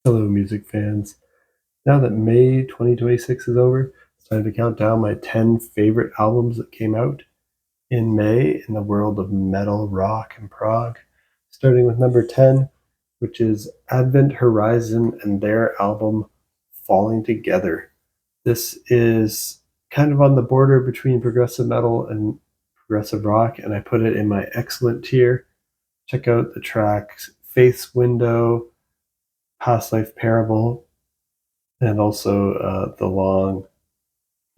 Hello, music fans. Now that May 2026 is over, it's time to count down my 10 favorite albums that came out in May in the world of metal, rock, and prog. Starting with number 10, which is Advent Horizon and their album Falling Together. This is kind of on the border between progressive metal and progressive rock, and I put it in my excellent tier. Check out the tracks Faith's Window, Past Life Parable, and also the long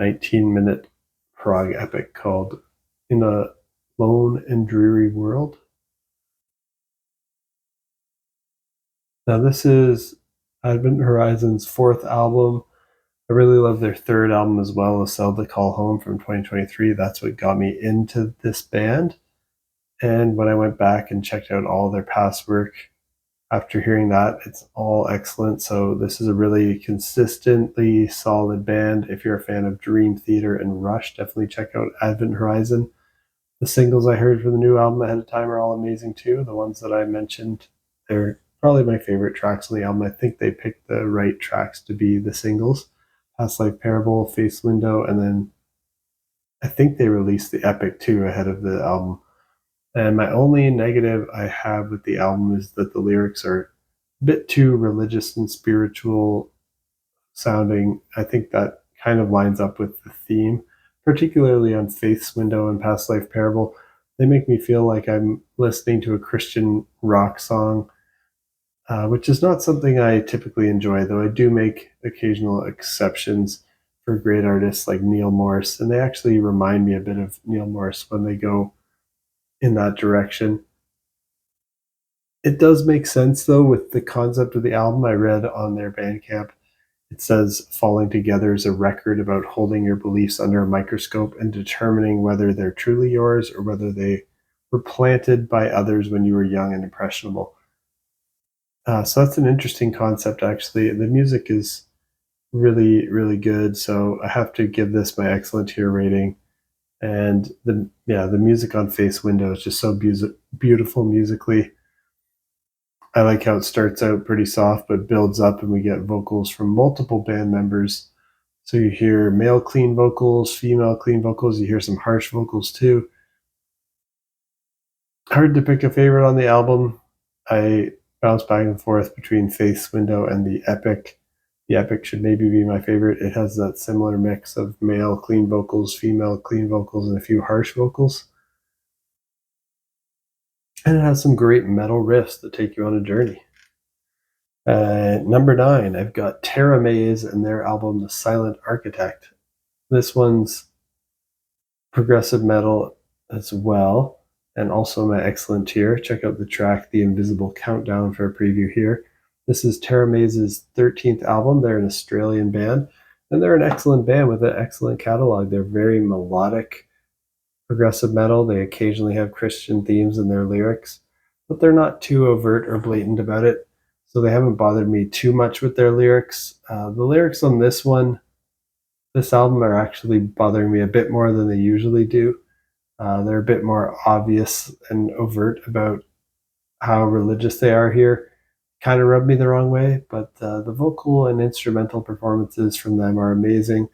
19-minute prog epic called In a Lone and Dreary World. Now, this is Advent Horizon's fourth album. I really love their third album as well, A Cell to Call Home from 2023. That's what got me into this band. And when I went back and checked out all their past work, after hearing that, it's all excellent. So this is a really consistently solid band. If you're a fan of Dream Theater and Rush, definitely check out Advent Horizon. The singles I heard for the new album ahead of time are all amazing too. The ones that I mentioned, they're probably my favorite tracks on the album. I think they picked the right tracks to be the singles. Past Life Parable, Face Window, and then I think they released the Epic too ahead of the album. And my only negative I have with the album is that the lyrics are a bit too religious and spiritual sounding. I think that kind of lines up with the theme, particularly on Faith's Window and Past Life Parable. They make me feel like I'm listening to a Christian rock song, which is not something I typically enjoy, though I do make occasional exceptions for great artists like Neil Morris. And they actually remind me a bit of Neil Morris when they go in that direction. It does make sense though with the concept of the album. I read on their Bandcamp, it says Falling Together is a record about holding your beliefs under a microscope and determining whether they're truly yours or whether they were planted by others when you were young and impressionable. So that's an interesting concept actually. The music is really, really good. So I have to give this my excellent tier rating. And the music on Face Window is just so beautiful musically. I like how it starts out pretty soft but builds up, and we get vocals from multiple band members. So you hear male clean vocals, female clean vocals, you hear some harsh vocals too. Hard to pick a favorite on the album. I bounce back and forth between Face Window and the Epic. The Epic should maybe be my favorite. It has that similar mix of male clean vocals, female clean vocals, and a few harsh vocals. And it has some great metal riffs that take you on a journey. Number 9, I've got Teramaze and their album The Silent Architect. This one's progressive metal as well, and also my excellent tier. Check out the track The Invisible Countdown for a preview here. This is Teramaze's 13th album. They're an Australian band, and they're an excellent band with an excellent catalog. They're very melodic progressive metal. They occasionally have Christian themes in their lyrics, but they're not too overt or blatant about it. So they haven't bothered me too much with their lyrics. The lyrics on this album are actually bothering me a bit more than they usually do. They're a bit more obvious and overt about how religious they are here. Kind of rubbed me the wrong way, but the vocal and instrumental performances from them are amazing.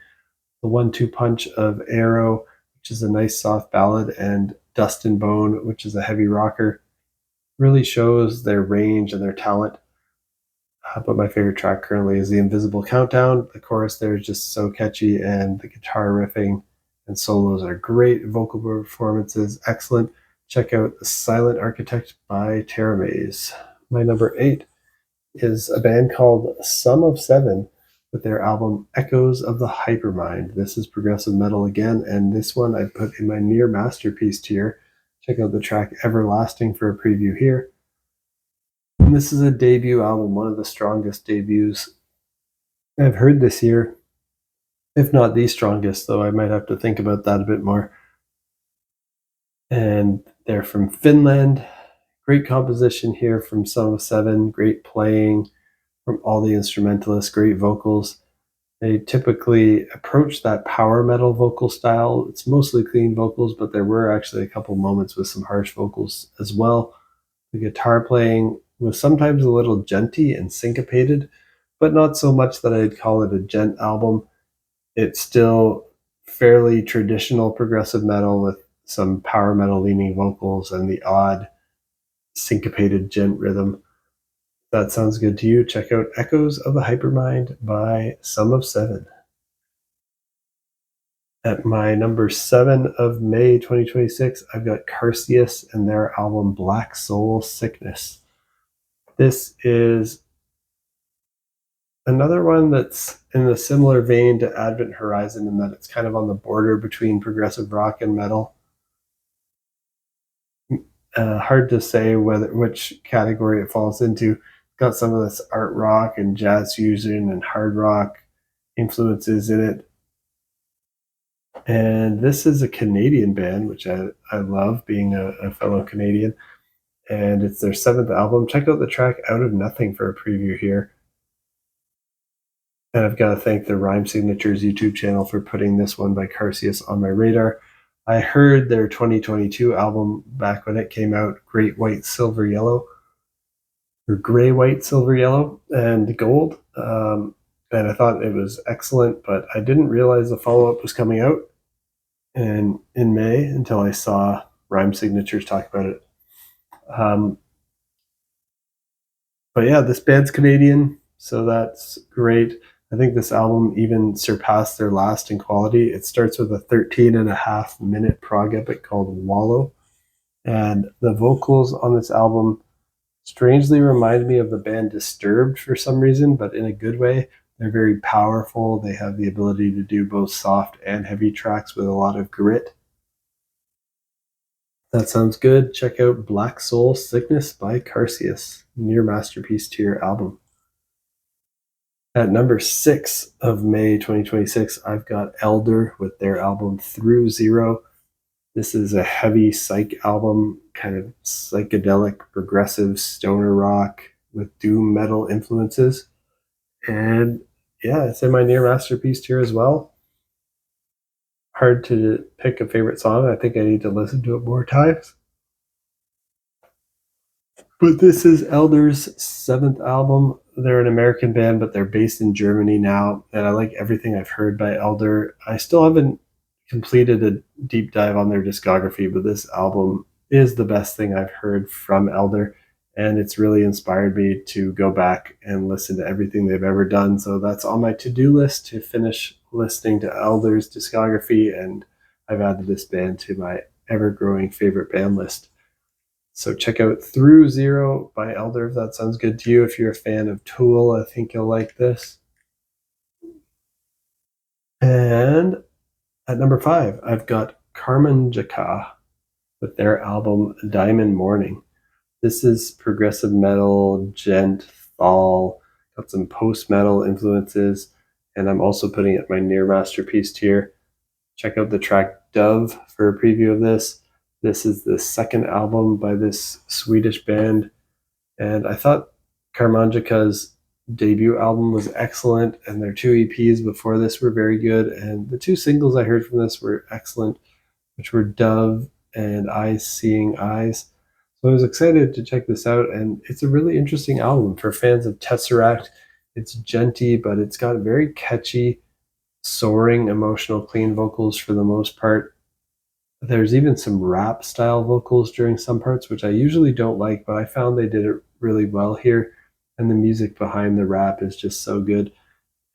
The 1-2 punch of Arrow, which is a nice soft ballad, and Dust and Bone, which is a heavy rocker, really shows their range and their talent. But my favorite track currently is The Invisible Countdown. The chorus there is just so catchy, and the guitar riffing and solos are great. Vocal performances, excellent. Check out The Silent Architect by Teramaze. My number 8 is a band called Sum of Seven with their album Echoes of the Hypermind. This is progressive metal again, and this one I put in my near masterpiece tier. Check out the track Everlasting for a preview here. And this is a debut album, one of the strongest debuts I've heard this year. If not the strongest, though I might have to think about that a bit more. And they're from Finland. Great composition here from Sum of Seven, great playing from all the instrumentalists, great vocals. They typically approach that power metal vocal style. It's mostly clean vocals, but there were actually a couple moments with some harsh vocals as well. The guitar playing was sometimes a little djenty and syncopated, but not so much that I'd call it a djent album. It's still fairly traditional progressive metal with some power metal leaning vocals and the odd syncopated djent rhythm. That sounds good to you. Check out Echoes of the Hypermind by Sum of Seven. At my number 7 of May 2026, I've got Karcius and their album Black Soul Sickness. This is another one that's in a similar vein to Advent Horizon in that it's kind of on the border between progressive rock and metal. Hard to say which category it falls into. It's got some of this art rock and jazz fusion and hard rock influences in it. And this is a Canadian band, which I love, being a fellow Canadian. And it's their 7th album. Check out the track Out of Nothing for a preview here. And I've got to thank the Rhyme Signatures YouTube channel for putting this one by Karcius on my radar. I heard their 2022 album back when it came out, Great White Silver Yellow, or Gray White Silver Yellow and Gold. And I thought it was excellent, but I didn't realize the follow-up was coming out in May until I saw Rhyme Signatures talk about it. But yeah, this band's Canadian, so that's great. I think this album even surpassed their last in quality. It starts with a 13.5-minute prog epic called Wallow. And the vocals on this album strangely remind me of the band Disturbed for some reason, but in a good way. They're very powerful. They have the ability to do both soft and heavy tracks with a lot of grit. That sounds good. Check out Black Soul Sickness by Karcius, near masterpiece tier album. At number 6 of May 2026, I've got Elder with their album Through Zero. This is a heavy psych album, kind of psychedelic, progressive stoner rock with doom metal influences. And yeah, it's in my near masterpiece tier as well. Hard to pick a favorite song. I think I need to listen to it more times. But this is Elder's 7th album. They're an American band, but they're based in Germany now. And I like everything I've heard by Elder. I still haven't completed a deep dive on their discography, but this album is the best thing I've heard from Elder. And it's really inspired me to go back and listen to everything they've ever done. So that's on my to-do list to finish listening to Elder's discography. And I've added this band to my ever-growing favorite band list. So check out Through Zero by Elder if that sounds good to you. If you're a fan of Tool, I think you'll like this. And at number 5, I've got Karmanjakah with their album Diamond Morning. This is progressive metal, djent, thal, got some post-metal influences, and I'm also putting it my near masterpiece tier. Check out the track Dove for a preview of this. This is the 2nd album by this Swedish band, and I thought Karmanjakah's debut album was excellent, and their 2 EPs before this were very good, and the 2 singles I heard from this were excellent, which were Dove and Eyes Seeing Eyes. So I was excited to check this out, and it's a really interesting album for fans of Tesseract. It's djenty, but it's got very catchy, soaring, emotional, clean vocals for the most part. There's even some rap style vocals during some parts, which I usually don't like, but I found they did it really well here. And the music behind the rap is just so good.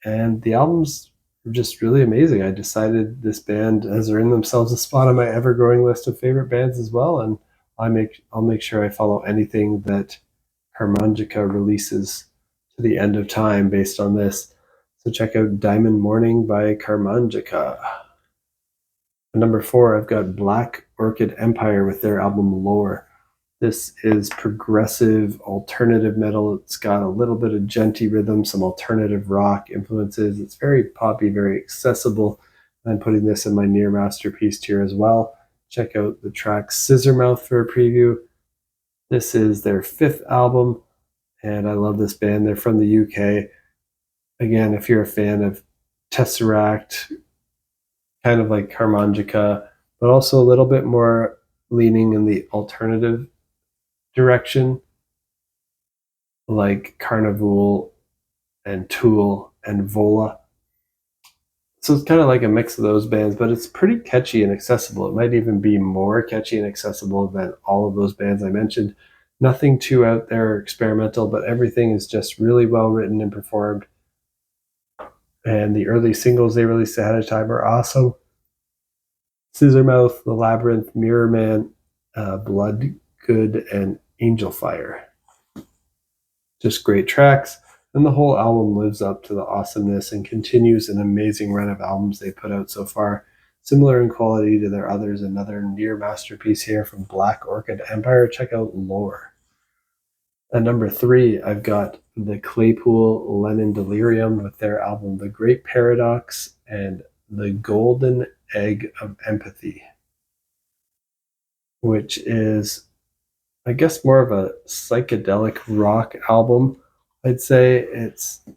And the album's just really amazing. I decided this band has earned themselves a spot on my ever-growing list of favorite bands as well. And I'll make sure I follow anything that Karmanjakah releases to the end of time based on this. So check out Diamond Morning by Karmanjakah. Number 4, I've got Black Orchid Empire with their album Lore. This is progressive alternative metal. It's got a little bit of djenty rhythm, some alternative rock influences. It's very poppy, very accessible. I'm putting this in my near masterpiece tier as well. Check out the track Scissormouth for a preview. This is their 5th album, and I love this band. They're from the UK. Again, if you're a fan of Tesseract, kind of like Karmanjakah, but also a little bit more leaning in the alternative direction, like Carnival and Tool and Vola. So it's kind of like a mix of those bands, but it's pretty catchy and accessible. It might even be more catchy and accessible than all of those bands I mentioned. Nothing too out there or experimental, but everything is just really well written and performed. And the early singles they released ahead of time are awesome. Scissormouth, The Labyrinth, Mirror Man, Blood Good, and Angel Fire. Just great tracks. And the whole album lives up to the awesomeness and continues an amazing run of albums they put out so far. Similar in quality to their others, another near masterpiece here from Black Orchid Empire. Check out Lore. At number 3, I've got the Claypool Lennon Delirium with their album The Great Paradox and The Golden Egg of Empathy, which is, I guess, more of a psychedelic rock album. I'd say it's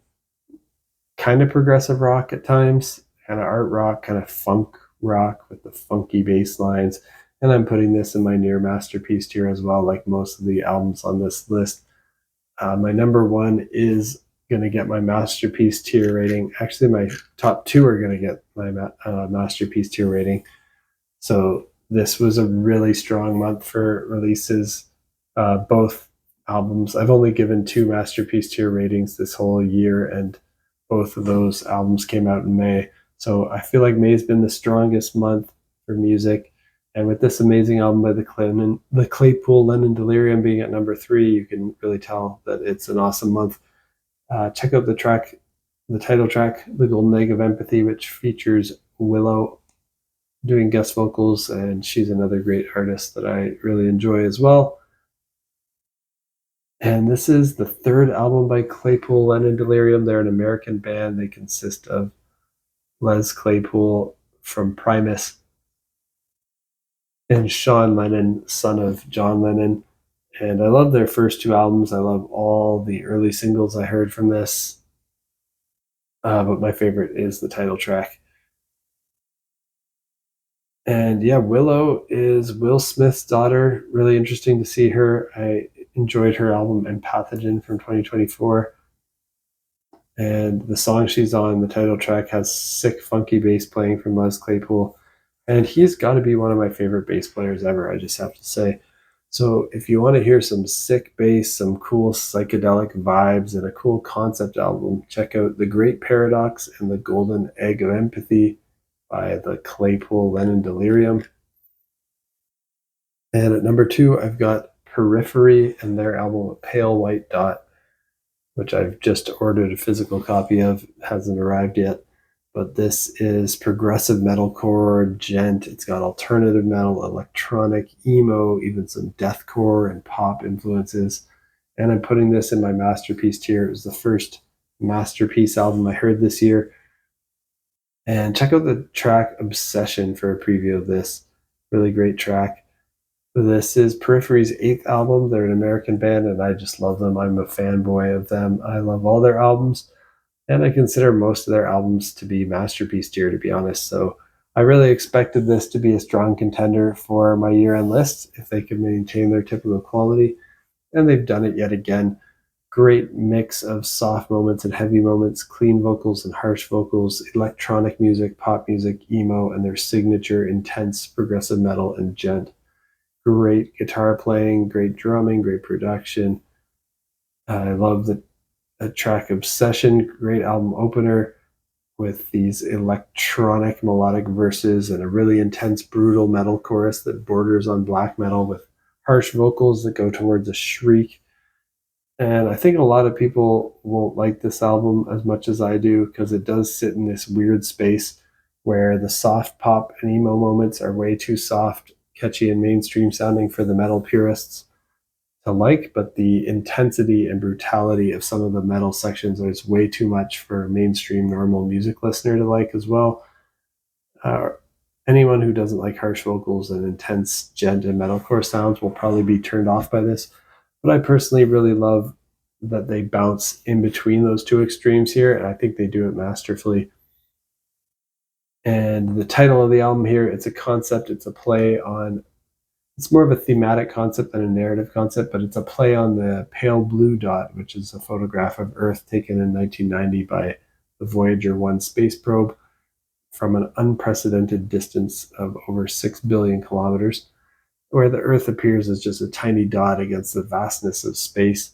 kind of progressive rock at times, kind of art rock, kind of funk rock with the funky bass lines. And I'm putting this in my near masterpiece tier as well, like most of the albums on this list. My number 1 is going to get my masterpiece tier rating. Actually, my top 2 are going to get my masterpiece tier rating. So this was a really strong month for releases. Both albums, I've only given 2 masterpiece tier ratings this whole year, and both of those albums came out in May. So I feel like May's been the strongest month for music. And with this amazing album by the Claypool Lennon Delirium being at number 3, you can really tell that it's an awesome month. Check out the title track, The Golden Egg of Empathy, which features Willow doing guest vocals, and she's another great artist that I really enjoy as well. And this is the 3rd album by Claypool Lennon Delirium. They're an American band. They consist of Les Claypool from Primus and Sean Lennon, son of John Lennon. And I love their first 2 albums. I love all the early singles I heard from this. But my favorite is the title track. And yeah, Willow is Will Smith's daughter. Really interesting to see her. I enjoyed her album Empathogen from 2024. And the song she's on, the title track, has sick, funky bass playing from Les Claypool. And he's got to be one of my favorite bass players ever, I just have to say. So if you want to hear some sick bass, some cool psychedelic vibes, and a cool concept album, check out The Great Paradox and The Golden Egg of Empathy by the Claypool Lennon Delirium. And at number 2, I've got Periphery and their album A Pale White Dot, which I've just ordered a physical copy of. It hasn't arrived yet. But this is progressive metalcore, djent. It's got alternative metal, electronic, emo, even some deathcore and pop influences. And I'm putting this in my masterpiece tier. It was the first masterpiece album I heard this year. And check out the track Obsession for a preview of this. Really great track. This is Periphery's 8th album. They're an American band, and I just love them. I'm a fanboy of them. I love all their albums. And I consider most of their albums to be masterpiece tier, to be honest. So I really expected this to be a strong contender for my year-end list if they could maintain their typical quality. And they've done it yet again. Great mix of soft moments and heavy moments, clean vocals and harsh vocals, electronic music, pop music, emo, and their signature intense progressive metal and djent. Great guitar playing, great drumming, great production. I love the track Obsession, great album opener with these electronic melodic verses and a really intense brutal metal chorus that borders on black metal with harsh vocals that go towards a shriek. And I think a lot of people won't like this album as much as I do because it does sit in this weird space where the soft pop and emo moments are way too soft, catchy, and mainstream sounding for the metal purists to like, but the intensity and brutality of some of the metal sections is way too much for a mainstream normal music listener to like as well. Anyone who doesn't like harsh vocals and intense djent and metalcore sounds will probably be turned off by this. But I personally really love that they bounce in between those 2 extremes here, and I think they do it masterfully. And the title of the album here, it's a concept, it's a play on It's more of a thematic concept than a narrative concept, but it's a play on the pale blue dot, which is a photograph of Earth taken in 1990 by the Voyager 1 space probe from an unprecedented distance of over 6 billion kilometers, where the Earth appears as just a tiny dot against the vastness of space.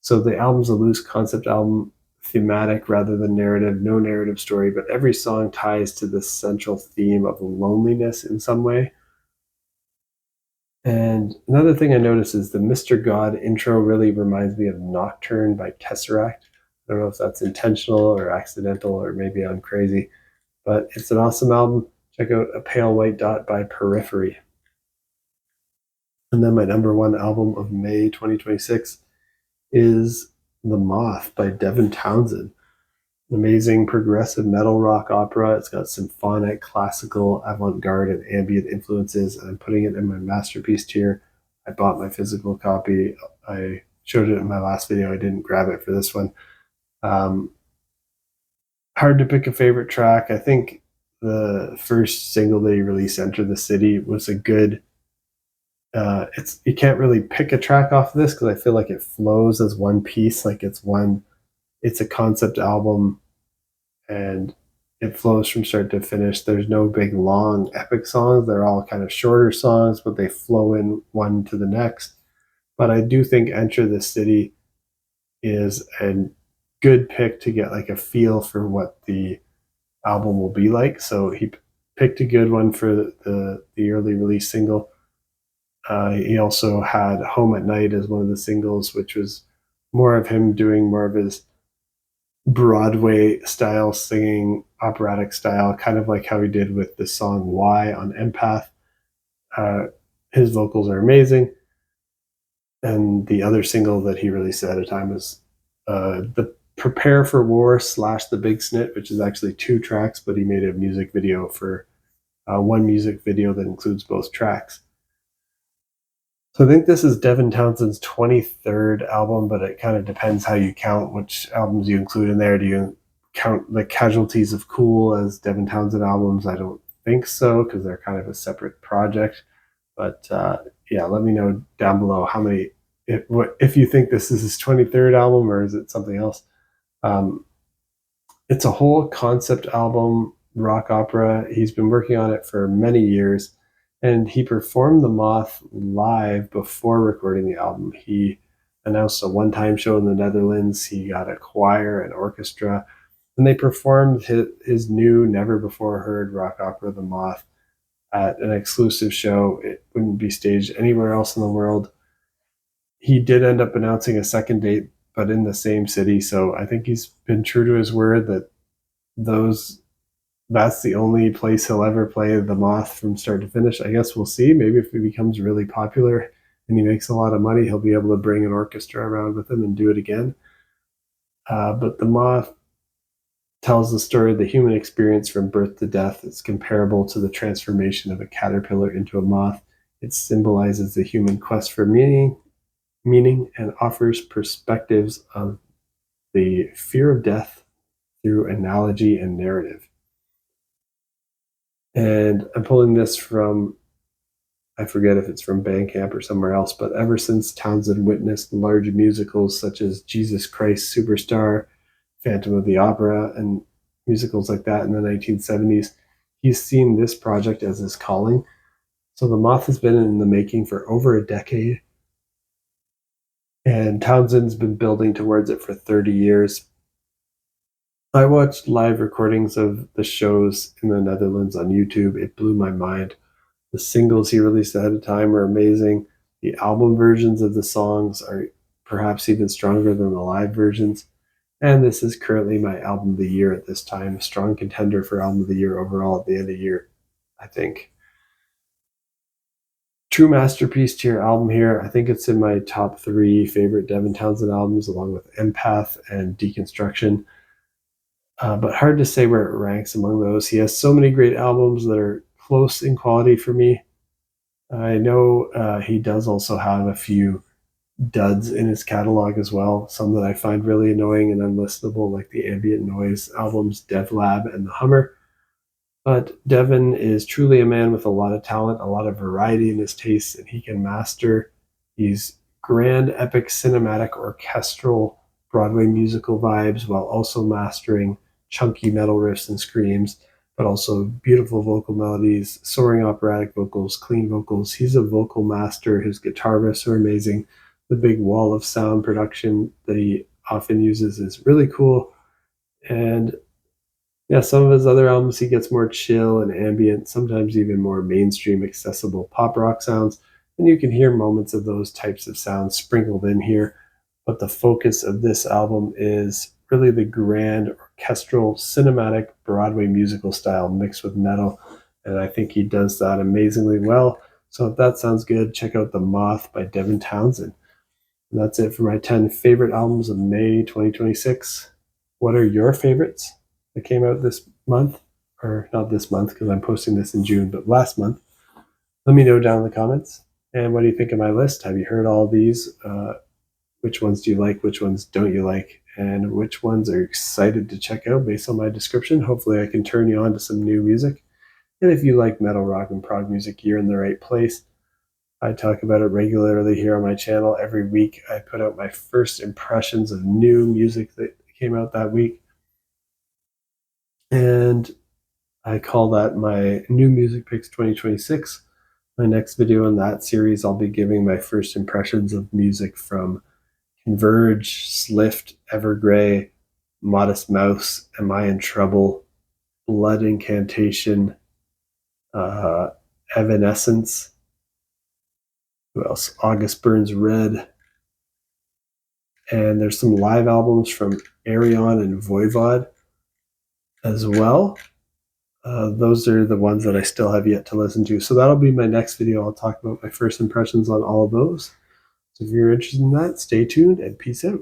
So the album's a loose concept album, thematic rather than narrative, no narrative story, but every song ties to the central theme of loneliness in some way. And another thing I noticed is the Mr. God intro really reminds me of Nocturne by Tesseract. I don't know if that's intentional or accidental, or maybe I'm crazy, but it's an awesome album. Check out A Pale White Dot by Periphery. And then my number one album of May 2026 is The Moth by Devin Townsend. An amazing progressive metal rock opera. It's got symphonic, classical, avant-garde, and ambient influences, and I'm putting it in my masterpiece tier. I bought my physical copy. I showed it in my last video. I didn't grab it for this one. Hard to pick a favorite track. I think the first single that he released, Enter the City, was a good you can't really pick a track off of this because I feel like it flows as one piece, like it's a concept album and it flows from start to finish. There's no big long epic songs. They're all kind of shorter songs, but they flow in one to the next. But I do think Enter the City is a good pick to get like a feel for what the album will be like. So he picked a good one for the early release single. He also had Home at Night as one of the singles, which was more of him doing more of his Broadway style singing, operatic style, kind of like how he did with the song Why on Empath. His vocals are amazing. And the other single that he released at a time was the Prepare for War / The Big Snit, which is actually 2 tracks, but he made a music video for one music video that includes both tracks. So I think this is Devin Townsend's 23rd album, but it kind of depends how you count which albums you include in there. Do you count the Casualties of Cool as Devin Townsend albums? I don't think so, because they're kind of a separate project. But yeah, let me know down below how many, if you think this is his 23rd album or is it something else. It's a whole concept album, rock opera. He's been working on it for many years. And he performed The Moth live before recording the album. He announced a one-time show in the Netherlands. He got a choir and orchestra, and they performed his new, never-before-heard rock opera, The Moth, at an exclusive show. It wouldn't be staged anywhere else in the world. He did end up announcing a second date, but in the same city, so I think he's been true to his word that that's the only place he'll ever play The Moth from start to finish. I guess we'll see. Maybe if he becomes really popular and he makes a lot of money, he'll be able to bring an orchestra around with him and do it again. But The Moth tells the story of the human experience from birth to death. It's comparable to the transformation of a caterpillar into a moth. It symbolizes the human quest for meaning, and offers perspectives of the fear of death through analogy and narrative. And I'm pulling this from, I forget if it's from Bandcamp or somewhere else, but ever since Townsend witnessed large musicals such as Jesus Christ Superstar, Phantom of the Opera, and musicals like that in the 1970s, he's seen this project as his calling. So The Moth has been in the making for over a decade, and Townsend's been building towards it for 30 years. I watched live recordings of the shows in the Netherlands on YouTube. It blew my mind. The singles he released ahead of time are amazing. The album versions of the songs are perhaps even stronger than the live versions. And this is currently my album of the year at this time. A strong contender for album of the year overall at the end of the year, I think. True masterpiece tier album here. I think it's in my top 3 favorite Devin Townsend albums, along with Empath and Deconstruction. But hard to say where it ranks among those. He has so many great albums that are close in quality for me. I know he does also have a few duds in his catalog as well, some that I find really annoying and unlistenable, like the ambient noise albums Dev Lab and The Hummer. But Devin is truly a man with a lot of talent, a lot of variety in his tastes, and he can master these grand, epic, cinematic, orchestral Broadway musical vibes while also mastering chunky metal riffs and screams, but also beautiful vocal melodies, soaring operatic vocals, clean vocals. He's a vocal master. His guitar riffs are amazing. The big wall of sound production that he often uses is really cool. And yeah, some of his other albums, he gets more chill and ambient, sometimes even more mainstream, accessible pop rock sounds. And you can hear moments of those types of sounds sprinkled in here. But the focus of this album is really the grand, orchestral, cinematic Broadway musical style mixed with metal. And I think he does that amazingly well. So if that sounds good, check out The Moth by Devin Townsend. And that's it for my 10 favorite albums of May 2026. What are your favorites that came out this month? Or not this month, because I'm posting this in June, but last month. Let me know down in the comments. And what do you think of my list? Have you heard all of these? Which ones do you like? Which ones don't you like? And which ones are you excited to check out based on my description? Hopefully, I can turn you on to some new music. And if you like metal, rock, and prog music, you're in the right place. I talk about it regularly here on my channel. Every week, I put out my first impressions of new music that came out that week. And I call that my New Music Picks 2026. My next video in that series, I'll be giving my first impressions of music from Converge, Slift, Evergrey, Modest Mouse, Am I in Trouble, Blood Incantation, Evanescence. Who else? August Burns Red. And there's some live albums from Arion and Voivod as well. Those are the ones that I still have yet to listen to. So that'll be my next video. I'll talk about my first impressions on all of those. So if you're interested in that, stay tuned and peace out.